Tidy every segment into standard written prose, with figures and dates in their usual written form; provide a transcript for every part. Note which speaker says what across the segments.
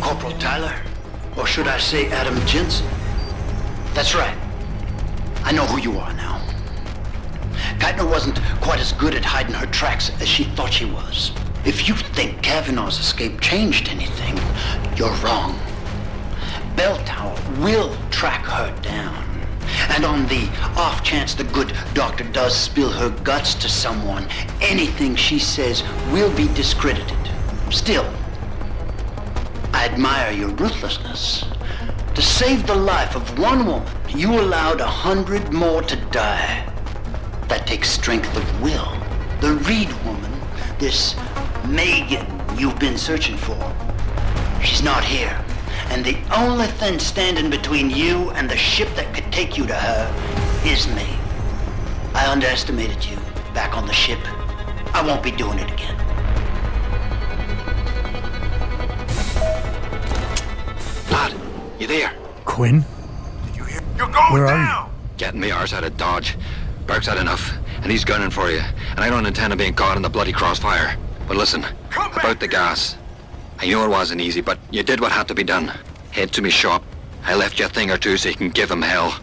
Speaker 1: Corporal Tyler? Or should I say Adam Jensen? That's right. I know who you are now. Geithner wasn't quite as good at hiding her tracks as she thought she was. If you think Kavanaugh's escape changed anything, you're wrong. Bell Tower will track her down. And on the off chance the good doctor does spill her guts to someone, anything she says will be discredited. Still, I admire your ruthlessness. To save the life of one woman, you allowed 100 more to die. That takes strength of will. The Reed woman, this Megan you've been searching for, she's not here. And the only thing standing between you and the ship that could take you to her is me. I underestimated you back on the ship. I won't be doing it again.
Speaker 2: Lad, you there?
Speaker 3: Quinn?
Speaker 4: Did you hear? You're going
Speaker 3: Where are
Speaker 4: down!
Speaker 2: Getting me arse out of Dodge. Burke's had enough, and he's gunning for you. And I don't intend on being caught in the bloody crossfire. But listen, about the gas. I know it wasn't easy, but you did what had to be done. Head to me shop. I left you a thing or two so you can give him hell.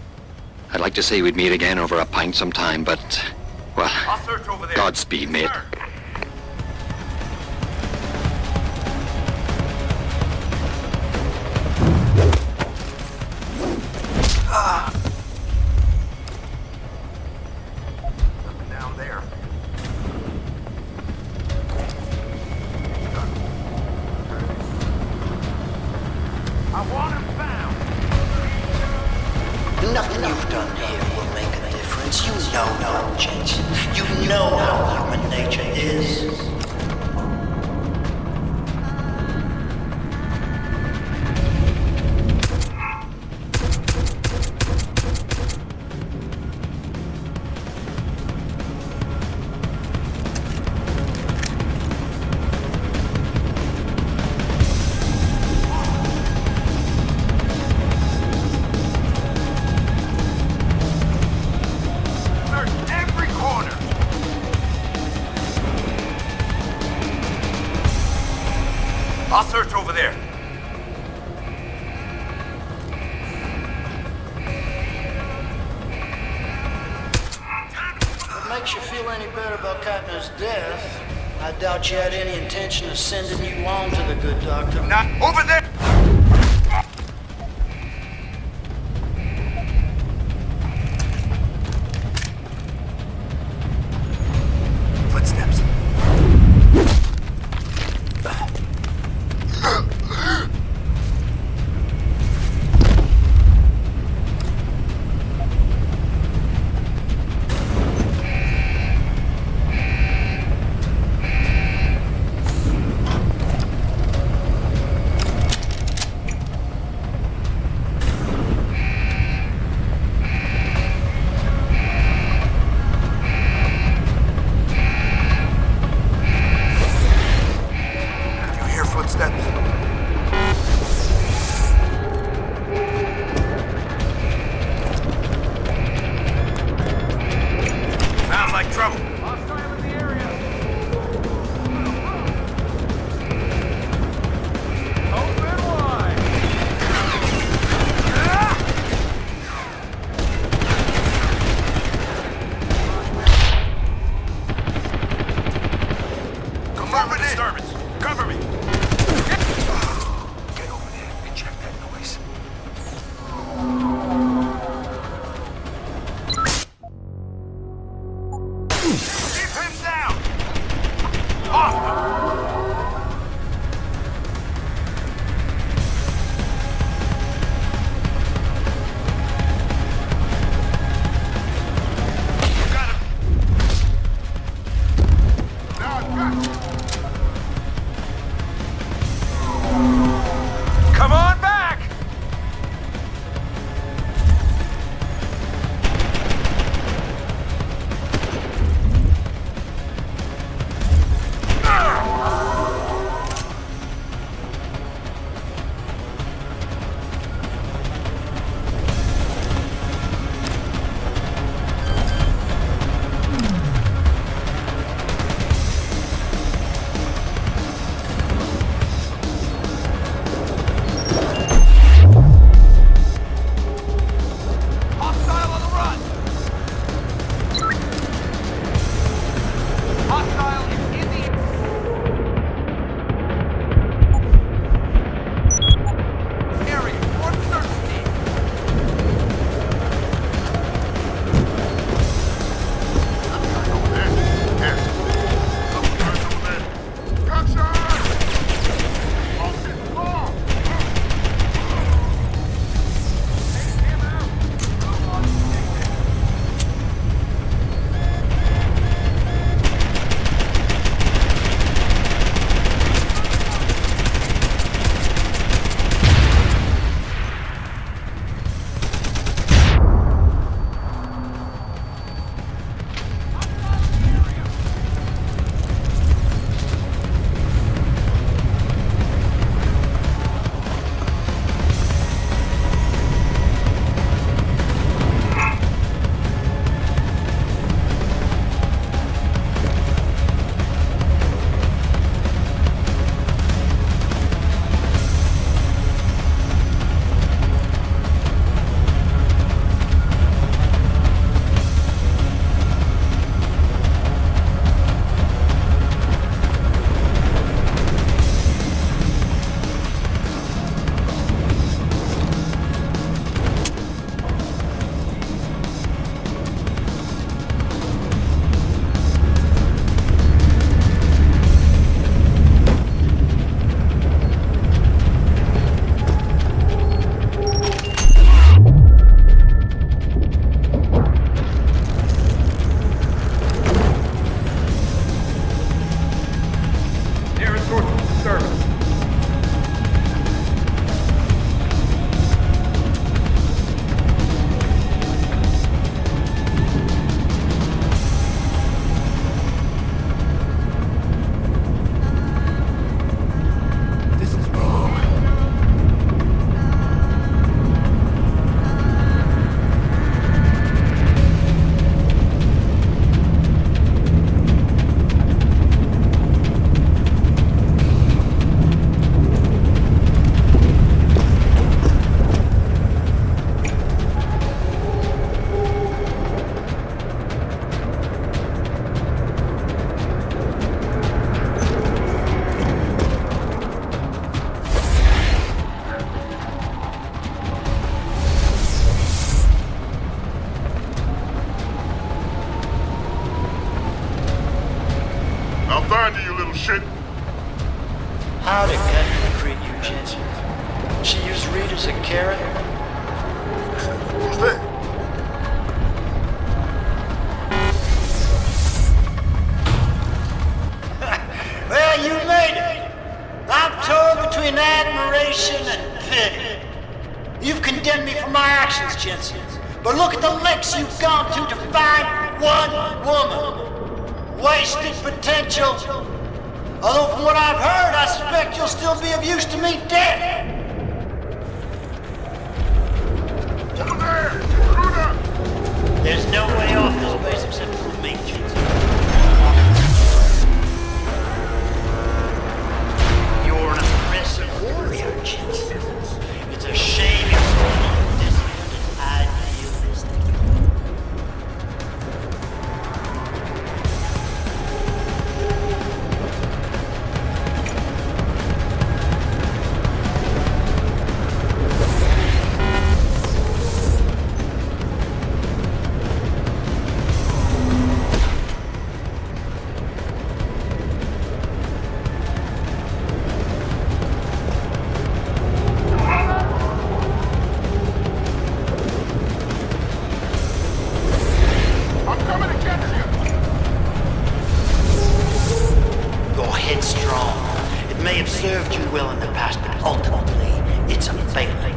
Speaker 2: I'd like to say we'd meet again over a pint sometime, but, well,
Speaker 4: I'll search over there.
Speaker 2: Godspeed, mate.
Speaker 4: Sir. Nothing down there. I want him found.
Speaker 1: Nothing you've done here will make a difference. You know, Jensen. You know how human nature is.
Speaker 4: Search every corner. I'll search over there.
Speaker 1: What makes you feel any better about Geithner's death? I doubt you had any intention of sending you on to the good doctor.
Speaker 4: Not over there. Footsteps.
Speaker 1: Terra?
Speaker 4: Who's there?
Speaker 1: Well, you made it. I'm torn between admiration and pity. You've condemned me for my actions, Jensen. But look at the lengths you've gone to find one woman. Wasted potential. Although from what I've heard, I suspect you'll still be of use to me dead.
Speaker 4: Over there! Intruder!
Speaker 1: There's no way off this place except through me, Jensen. You're an aggressive warrior, Jensen. It's a shame you're so disciplined and idealistic.
Speaker 4: I'm coming to get you!
Speaker 1: You're headstrong. It may have served you well in the past, but ultimately, it's a failing.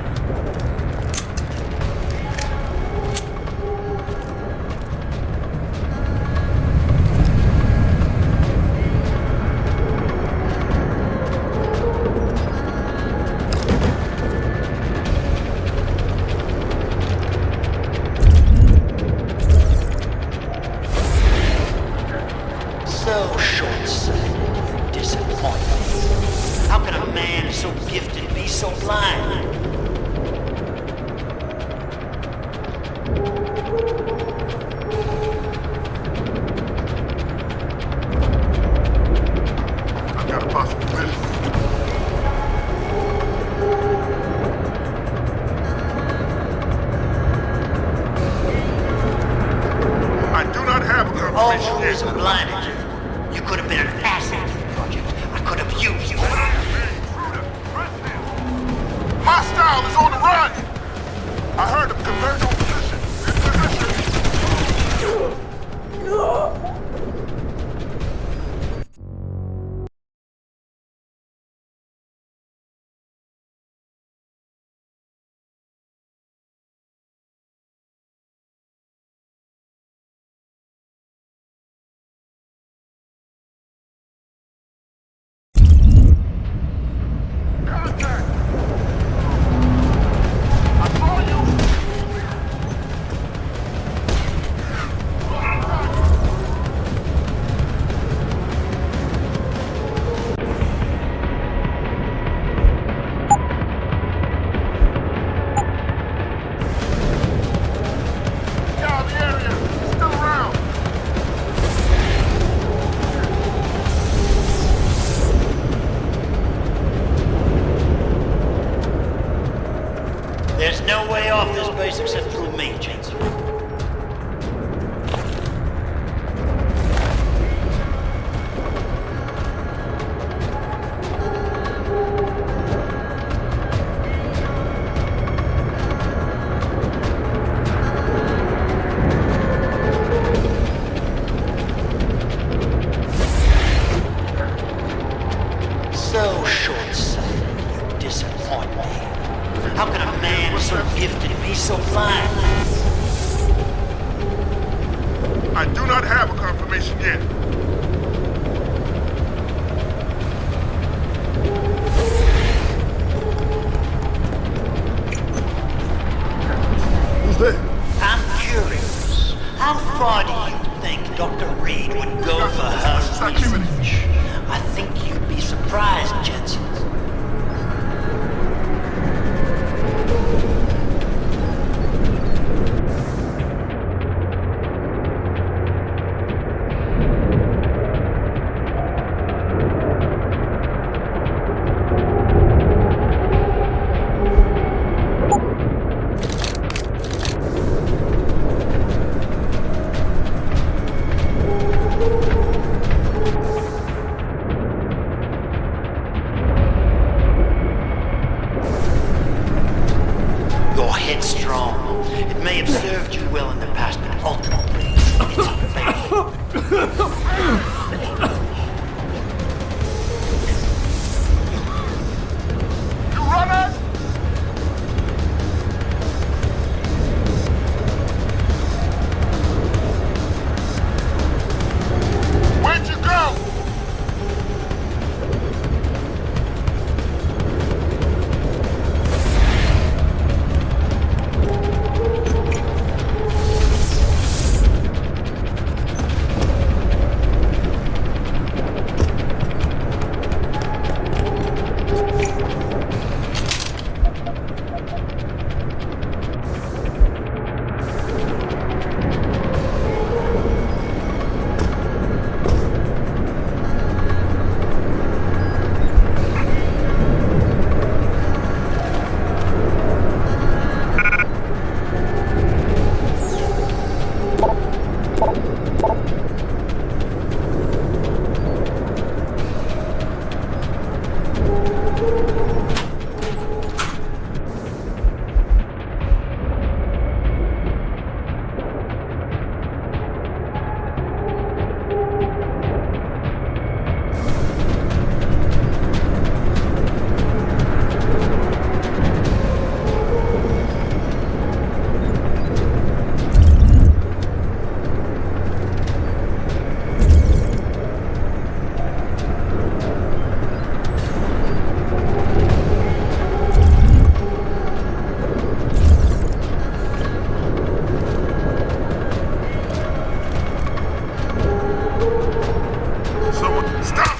Speaker 1: So short-sighted, you disappoint me. How can a man so gifted be so blind?
Speaker 4: I've got a possible mission. I do not have a confirmation
Speaker 1: Always
Speaker 4: yet.
Speaker 1: blinded you. You could have been an asset to the project. I could have used you.
Speaker 4: Hostile is on the run! I heard him converge on position. In position. Contact! I saw you! Get out of the area! Still around!
Speaker 1: There's no way off this place except through me, Jensen. So short-sighted, you disappoint me. How can a man so gifted be so blind?
Speaker 4: I do not have a confirmation yet. Who's there?
Speaker 1: I'm curious. How far do you think Dr. Reed would go for her research? I think you'd be surprised, Jensen. You're headstrong. It may have served you well in the past, but ultimately, it's fatal.
Speaker 4: You runner! Where'd you go? Someone, stop!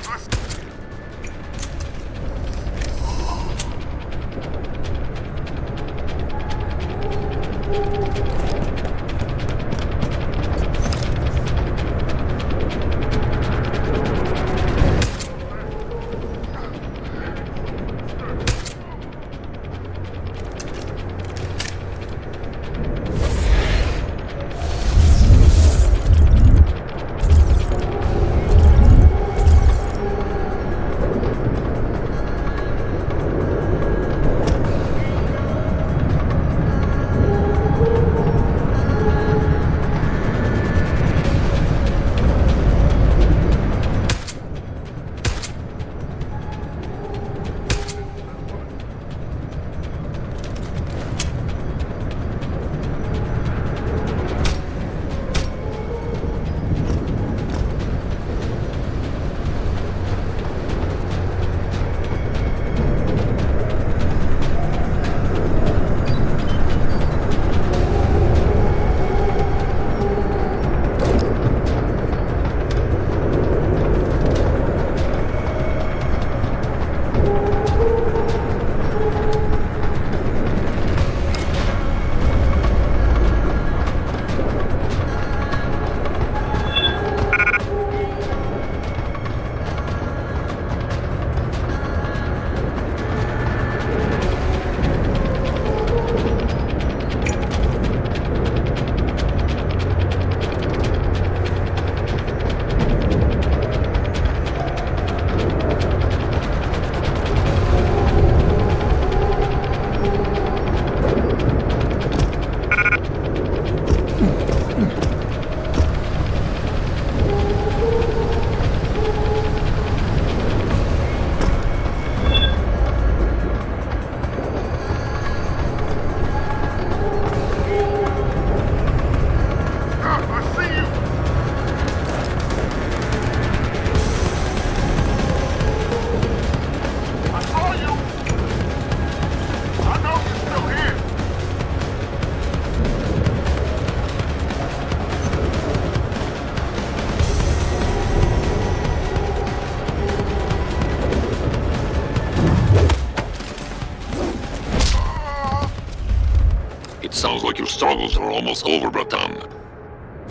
Speaker 3: Sounds like your struggles are almost over, Bratan.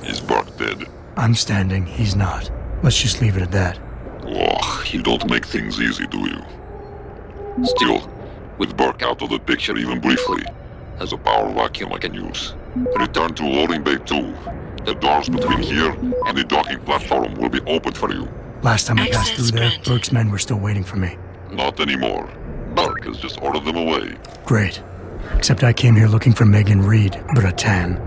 Speaker 3: Is Burke dead?
Speaker 5: I'm standing, he's not. Let's just leave it at that.
Speaker 3: Oh, you don't make things easy, do you? Still, with Burke out of the picture even briefly, there's a power vacuum I can use. Return to loading bay 2. The doors between here and the docking platform will be opened for you.
Speaker 5: Last time I passed
Speaker 6: Access
Speaker 5: through there,
Speaker 6: granted.
Speaker 5: Burke's men were still waiting for me.
Speaker 3: Not anymore. Burke has just ordered them away.
Speaker 5: Great. Except I came here looking for Megan Reed, Bratan.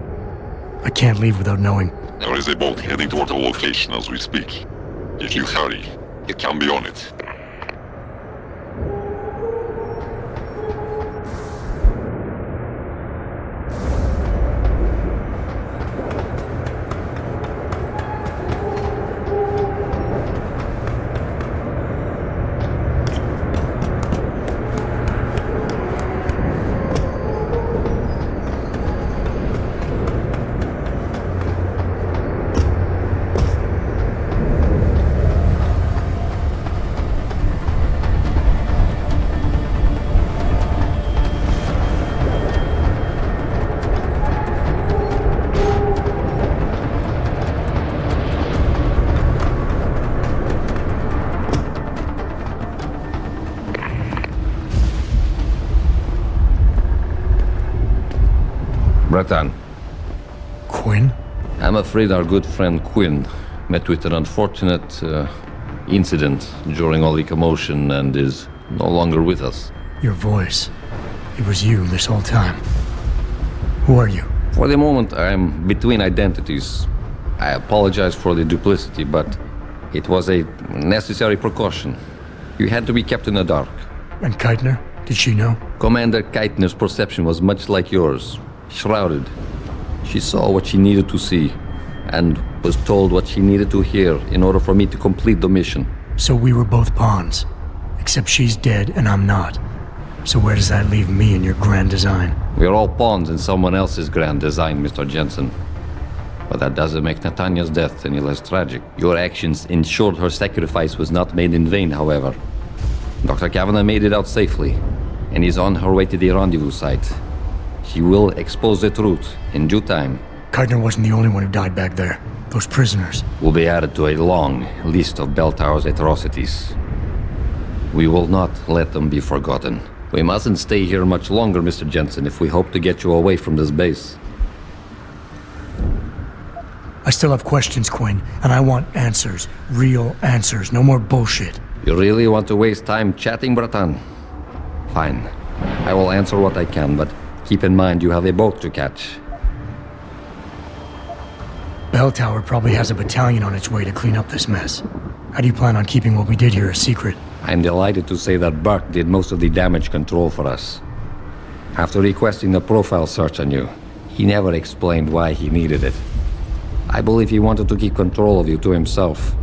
Speaker 5: I can't leave without knowing.
Speaker 3: There is a boat heading toward the location as we speak. If you hurry, you can be on it.
Speaker 6: Bratan,
Speaker 5: Quinn?
Speaker 6: I'm afraid our good friend Quinn met with an unfortunate incident during all the commotion and is no longer with us.
Speaker 5: Your voice. It was you this whole time. Who are you?
Speaker 6: For the moment, I'm between identities. I apologize for the duplicity, but it was a necessary precaution. You had to be kept in the dark.
Speaker 5: And Keitner? Did she know?
Speaker 6: Commander Keitner's perception was much like yours. Shrouded. She saw what she needed to see, and was told what she needed to hear in order for me to complete the mission.
Speaker 5: So we were both pawns. Except she's dead and I'm not. So where does that leave me in your grand design?
Speaker 6: We're all pawns in someone else's grand design, Mr. Jensen. But that doesn't make Natanya's death any less tragic. Your actions ensured her sacrifice was not made in vain, however. Dr. Kavanagh made it out safely, and is on her way to the rendezvous site. She will expose the truth in due time.
Speaker 5: Keitner wasn't the only one who died back there. Those prisoners.
Speaker 6: Will be added to a long list of Bell Tower's atrocities. We will not let them be forgotten. We mustn't stay here much longer, Mr. Jensen, if we hope to get you away from this base.
Speaker 5: I still have questions, Quinn, and I want answers. Real answers, no more bullshit.
Speaker 6: You really want to waste time chatting, Bratan? Fine. I will answer what I can, but keep in mind you have a boat to catch.
Speaker 5: Bell Tower probably has a battalion on its way to clean up this mess. How do you plan on keeping what we did here a secret?
Speaker 6: I'm delighted to say that Burke did most of the damage control for us. After requesting a profile search on you, he never explained why he needed it. I believe he wanted to keep control of you to himself.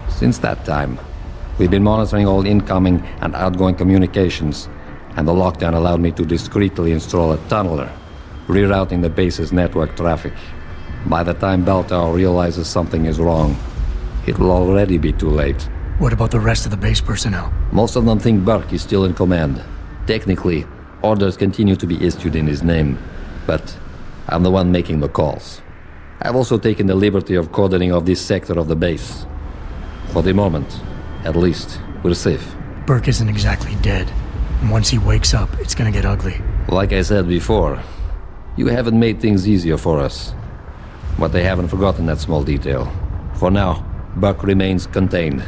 Speaker 6: Since that time, we've been monitoring all incoming and outgoing communications, and the lockdown allowed me to discreetly install a tunneler, rerouting the base's network traffic. By the time Bell Tower realizes something is wrong, it will already be too late.
Speaker 5: What about the rest of the base personnel?
Speaker 6: Most of them think Burke is still in command. Technically, orders continue to be issued in his name, but I'm the one making the calls. I've also taken the liberty of cordoning off this sector of the base. For the moment, at least, we're safe.
Speaker 5: Burke isn't exactly dead. And once he wakes up, it's gonna get ugly.
Speaker 6: Like I said before, you haven't made things easier for us. But they haven't forgotten that small detail. For now, Burke remains contained.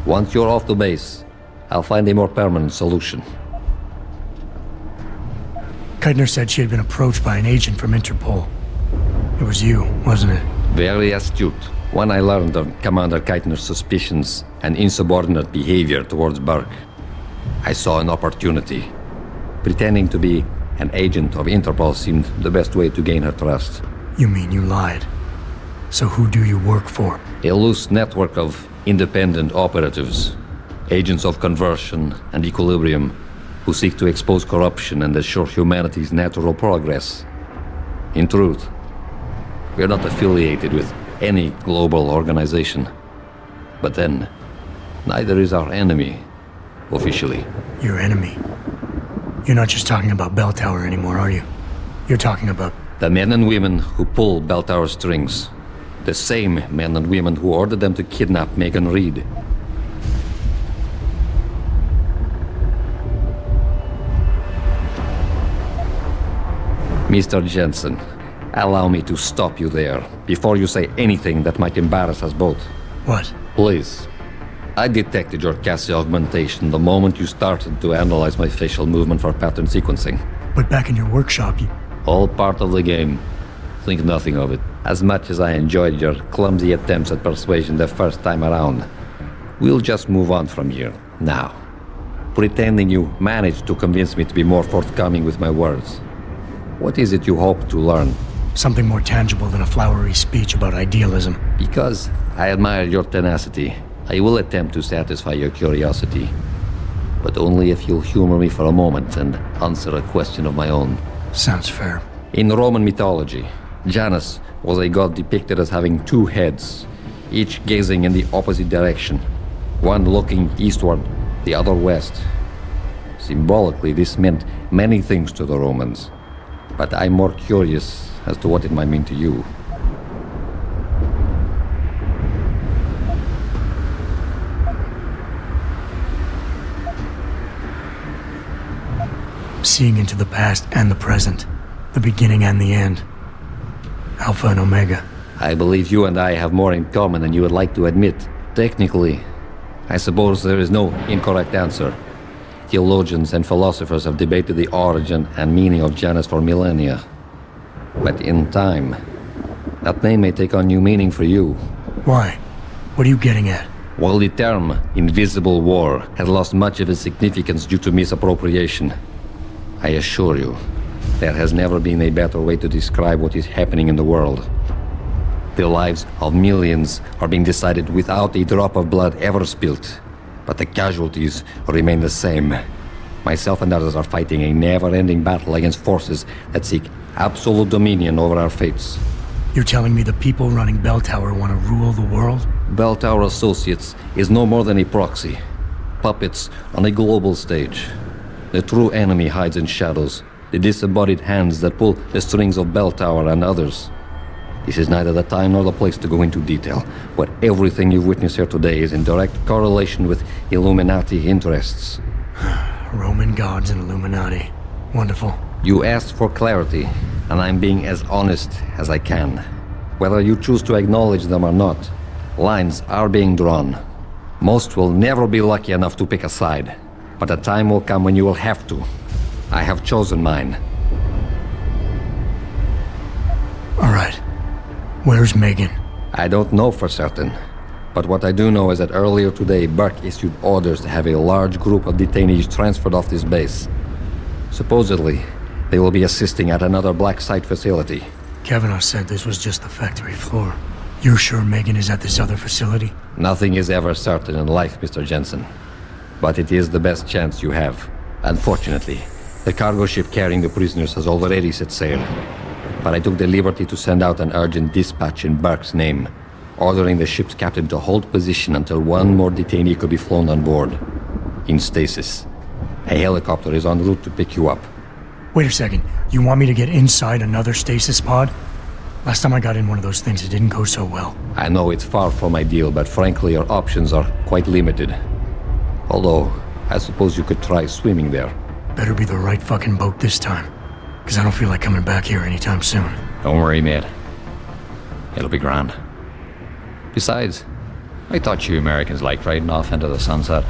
Speaker 6: Once you're off the base, I'll find a more permanent solution.
Speaker 5: Keitner said she had been approached by an agent from Interpol. It was you, wasn't it?
Speaker 6: Very astute. When I learned of Commander Keitner's suspicions and insubordinate behavior towards Burke, I saw an opportunity. Pretending to be an agent of Interpol seemed the best way to gain her trust.
Speaker 5: You mean you lied? So who do you work for?
Speaker 6: A loose network of independent operatives, agents of conversion and equilibrium, who seek to expose corruption and assure humanity's natural progress. In truth, we are not affiliated with any global organization. But then, neither is our enemy, officially.
Speaker 5: Your enemy? You're not just talking about Bell Tower anymore, are you? You're talking about...
Speaker 6: The men and women who pull Bell Tower strings. The same men and women who ordered them to kidnap Megan Reed. Mr. Jensen, allow me to stop you there, before you say anything that might embarrass us both.
Speaker 5: What?
Speaker 6: Please. I detected your Cassie augmentation the moment you started to analyze my facial movement for pattern sequencing.
Speaker 5: But back in your workshop, you...
Speaker 6: All part of the game. Think nothing of it. As much as I enjoyed your clumsy attempts at persuasion the first time around, we'll just move on from here, now. Pretending you managed to convince me to be more forthcoming with my words. What is it you hope to learn?
Speaker 5: Something more tangible than a flowery speech about idealism.
Speaker 6: Because I admire your tenacity, I will attempt to satisfy your curiosity. But only if you'll humor me for a moment and answer a question of my own.
Speaker 5: Sounds fair.
Speaker 6: In Roman mythology, Janus was a god depicted as having two heads, each gazing in the opposite direction, one looking eastward, the other west. Symbolically, this meant many things to the Romans, but I'm more curious as to what it might mean to you.
Speaker 5: Seeing into the past and the present, the beginning and the end. Alpha and Omega.
Speaker 6: I believe you and I have more in common than you would like to admit. Technically, I suppose there is no incorrect answer. Theologians and philosophers have debated the origin and meaning of Janus for millennia. But in time, that name may take on new meaning for you.
Speaker 5: Why? What are you getting at?
Speaker 6: While the term invisible war has lost much of its significance due to misappropriation, I assure you, there has never been a better way to describe what is happening in the world. The lives of millions are being decided without a drop of blood ever spilt, but the casualties remain the same. Myself and others are fighting a never-ending battle against forces that seek absolute dominion over our fates.
Speaker 5: You're telling me the people running Bell Tower want to rule the world?
Speaker 6: Bell Tower Associates is no more than a proxy. Puppets on a global stage. The true enemy hides in shadows. The disembodied hands that pull the strings of Bell Tower and others. This is neither the time nor the place to go into detail, but everything you've witnessed here today is in direct correlation with Illuminati interests.
Speaker 5: Roman gods and Illuminati. Wonderful.
Speaker 6: You asked for clarity, and I'm being as honest as I can. Whether you choose to acknowledge them or not, lines are being drawn. Most will never be lucky enough to pick a side, but a time will come when you will have to. I have chosen mine.
Speaker 5: All right. Where's Megan?
Speaker 6: I don't know for certain, but what I do know is that earlier today, Burke issued orders to have a large group of detainees transferred off this base. Supposedly, they will be assisting at another black site facility.
Speaker 5: Kavanaugh said this was just the factory floor. You're sure Megan is at this other facility?
Speaker 6: Nothing is ever certain in life, Mr. Jensen. But it is the best chance you have. Unfortunately, the cargo ship carrying the prisoners has already set sail. But I took the liberty to send out an urgent dispatch in Burke's name, ordering the ship's captain to hold position until one more detainee could be flown on board. In stasis. A helicopter is en route to pick you up.
Speaker 5: Wait a second. You want me to get inside another stasis pod? Last time I got in one of those things, it didn't go so well.
Speaker 6: I know it's far from ideal, but frankly, your options are quite limited. Although, I suppose you could try swimming there.
Speaker 5: Better be the right fucking boat this time. Because I don't feel like coming back here anytime soon.
Speaker 6: Don't worry, mate. It'll be grand. Besides, I thought you Americans liked riding off into the sunset.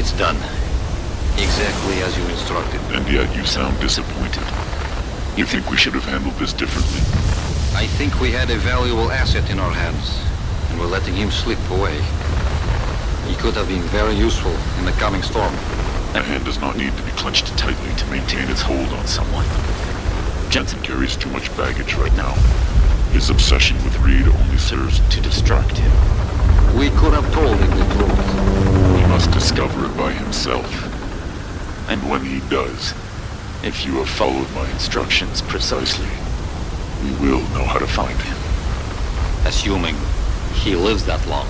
Speaker 2: It's done. Exactly as you instructed.
Speaker 3: And yet you sound disappointed. You think we should have handled this differently?
Speaker 2: I think we had a valuable asset in our hands, and we're letting him slip away. He could have been very useful in the coming storm.
Speaker 3: A hand does not need to be clenched tightly to maintain its hold on someone. Jensen carries too much baggage right now. His obsession with Reed only serves to distract him.
Speaker 2: We could have told him the truth.
Speaker 3: He must discover it by himself. And when he does, if you have followed my instructions precisely, we will know how to find him.
Speaker 2: Assuming he lives that long.